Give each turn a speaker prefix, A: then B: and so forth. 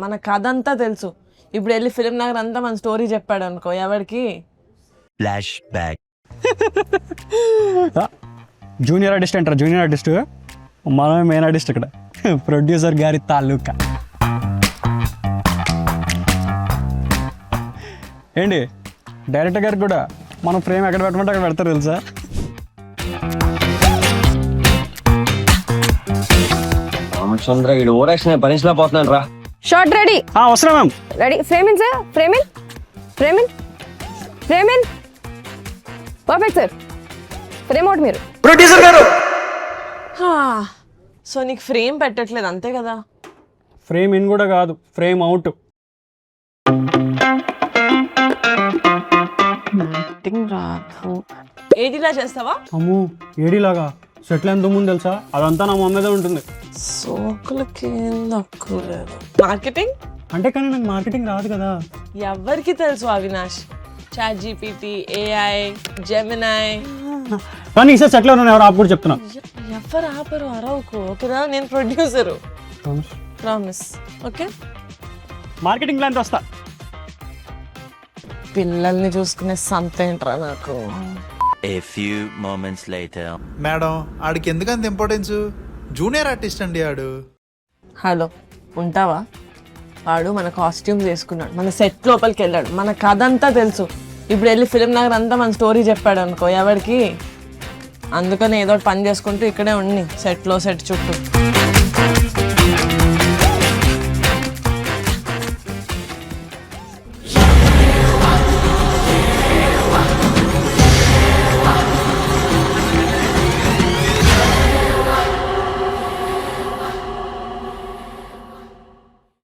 A: మన కథ అంతా తెలుసు. ఇప్పుడు వెళ్ళి ఫిలిం నగర్ అంతా మన స్టోరీ చెప్పాడు అనుకో, ఎవరికి
B: ఫ్లాష్ బ్యాక్.
C: జూనియర్ ఆర్టిస్ట్ అంటారా? జూనియర్ ఆర్టిస్ట్ మనమే మెయిన్ ఆర్టిస్ట్ ఇక్కడ, ప్రొడ్యూసర్ గారి తాలూకా. ఏంటి డైరెక్టర్ గారికి కూడా మనం ఫ్రేమ్ ఎక్కడ పెట్టమంటే అక్కడ పెడతారు తెలుసా?
D: రామచంద్ర వీడు ఓరాక్షన్ పనిష్లా పోతున్నాను రా.
E: Shot ready.
C: వస్తున్నా ma'am.
E: Ready. Frame in sir. Frame in. Frame in. Frame in. Perfect sir. Frame out మీరు.
C: ప్రొడ్యూసర్ గారు.
A: సో నీకు ఫ్రేమ్ పెట్టట్లేదు అంతే కదా?
C: ఫ్రేమ్ ఇన్ కూడా కాదు, ఫ్రేమ్ అవుట్.
A: రాదు. ఏడిలా చేస్తావా?
C: అమ్మో ఏడిలాగా సెటిల్ ఎంత ముందు తెలుసా? అదంతా నా మొహం మీదే ఉంటుంది.
A: సోకులకి దక్కులేదు. మార్కెటింగ్
C: అంటే కానీ నాకు మార్కెటింగ్ రాదు కదా.
A: ఎవరికి తెలుసు Avinash? Chat GPT, AI, Gemini.
C: కానీ ఈసారి సెటిల్ అవును ఎవరు ఆపు కూడా చెప్తున్నా.
A: ఎవరు ఆపరు, అరవకు. ఓకేనా? నేను producer. Promise. Okay.
C: Marketing plan వస్తా.
A: పిల్లల్ని చూసుకునే సంత ఏంట్రా నాకు.
B: A few moments later.
F: Madam ఆడికి ఎందుకంత ఇంపార్టెన్స్? జూనియర్ ఆర్టిస్ట్ అండి ఆడు.
A: హలో, ఉంటావా? వాడు మన కాస్ట్యూమ్స్ వేసుకున్నాడు, మన సెట్ లోపలికి వెళ్ళాడు, మన కథ అంతా తెలుసు. ఇప్పుడు వెళ్ళి ఫిలిం నగర్ అంతా మన స్టోరీ చెప్పాడు అనుకో, ఎవరికి? అందుకని ఏదో ఒకటి పని చేసుకుంటూ ఇక్కడే ఉండి సెట్లో సెట్ చుట్టూ.